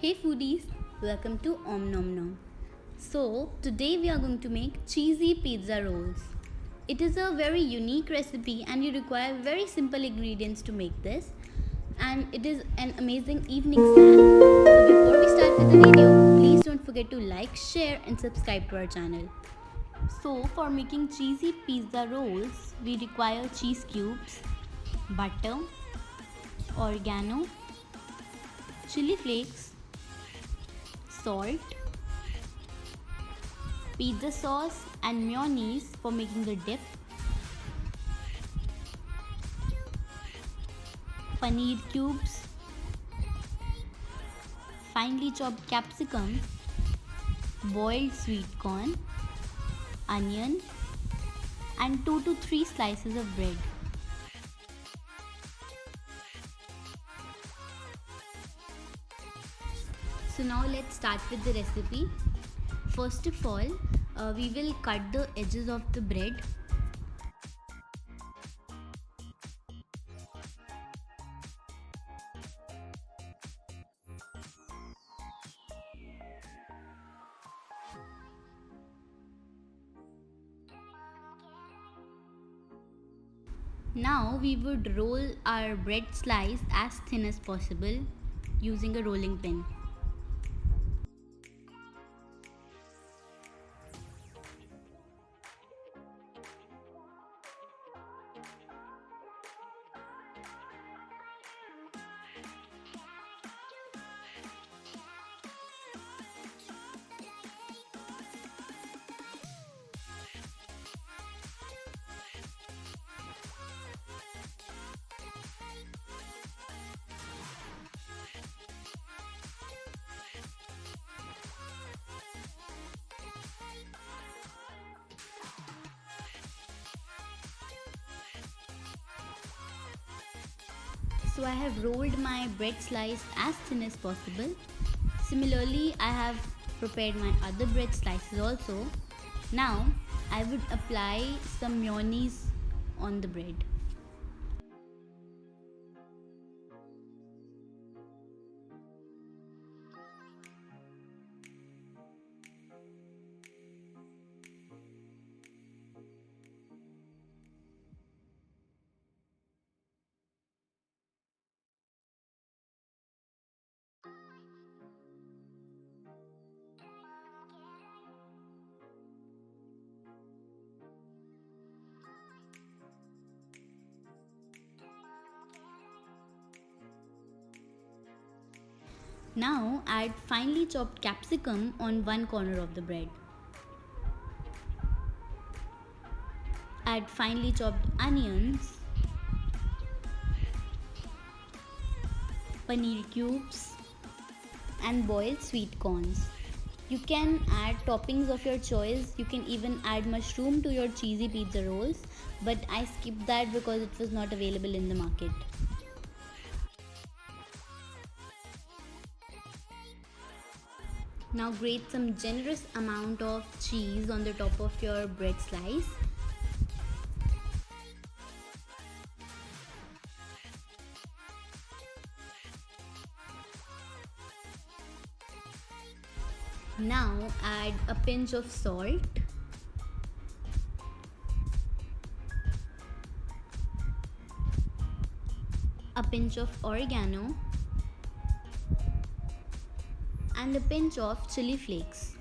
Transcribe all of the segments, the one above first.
Hey foodies, welcome to Om Nom Nom. So, today we are going to make cheesy pizza rolls. It is a very unique recipe and you require very simple ingredients to make this. And it is an amazing evening snack. So, before we start with the video, please don't forget to like, share, and subscribe to our channel. So, for making cheesy pizza rolls, we require cheese cubes, butter, oregano, chili flakes, salt, pizza sauce and mayonnaise for making the dip, paneer cubes, finely chopped capsicum, boiled sweet corn, onion and 2 to 3 slices of bread. So now let's start with the recipe. First of all, we will cut the edges of the bread. Now we would roll our bread slice as thin as possible using a rolling pin. So I have rolled my bread slice as thin as possible. Similarly, I have prepared my other bread slices also. Now I would apply some mayonnaise on the bread. Now add finely chopped capsicum on one corner of the bread. Add finely chopped onions, paneer cubes and boiled sweet corns. You can add toppings of your choice. You can even add mushroom to your cheesy pizza rolls, but I skipped that because it was not available in the market. Now grate some generous amount of cheese on the top of your bread slice. Now add a pinch of salt, a pinch of oregano and a pinch of chili flakes.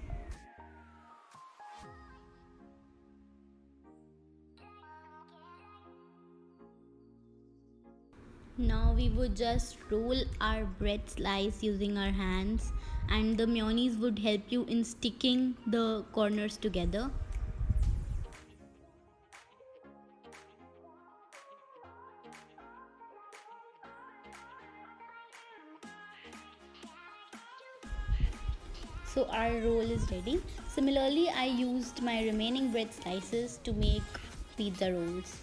Now we would just roll our bread slice using our hands and the mayonnaise would help you in sticking the corners together. So our roll is ready. Similarly, I used my remaining bread slices to make pizza rolls.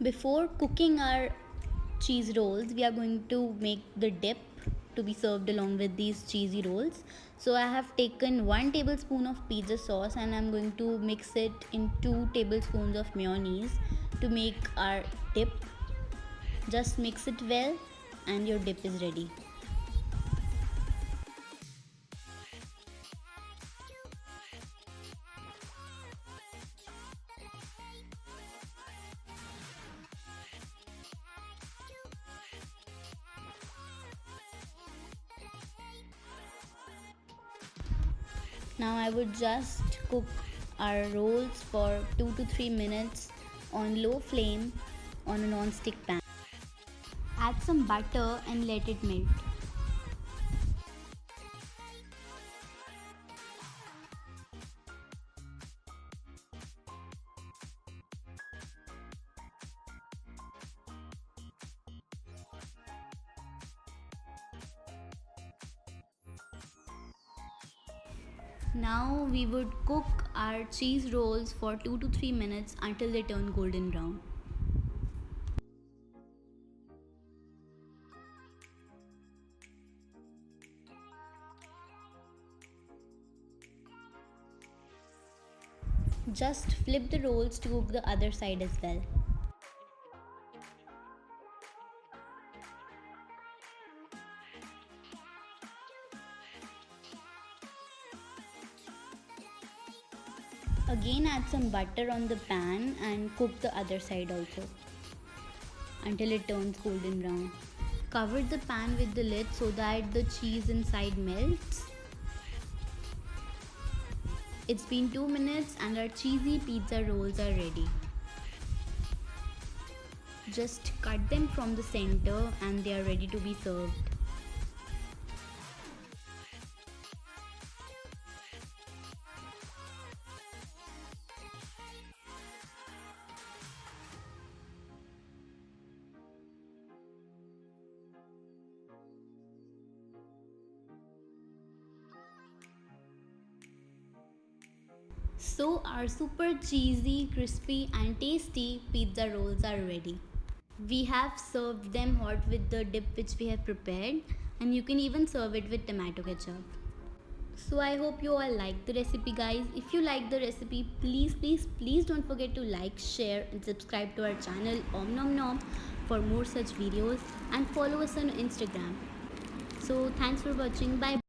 Before cooking our cheese rolls, we are going to make the dip to be served along with these cheesy rolls. So I have taken 1 tablespoon of pizza sauce and I'm going to mix it in 2 tablespoons of mayonnaise to make our dip. Just mix it well and your dip is ready. Now I would just cook our rolls for 2 to 3 minutes on low flame on a non-stick pan. Add some butter and let it melt. Now we would cook our cheese rolls for 2 to 3 minutes until they turn golden brown. Just flip the rolls to cook the other side as well. Again add some butter on the pan and cook the other side also until it turns golden brown. Cover the pan with the lid so that the cheese inside melts. It's been 2 minutes and our cheesy pizza rolls are ready. Just cut them from the center and they are ready to be served. So our super cheesy, crispy and tasty pizza rolls are ready. We have served them hot with the dip which we have prepared, and you can even serve it with tomato ketchup. So I hope you all like the recipe, guys. If you like the recipe, please don't forget to like, share and subscribe to our channel Om Nom Nom for more such videos, and follow us on Instagram. So thanks for watching. Bye.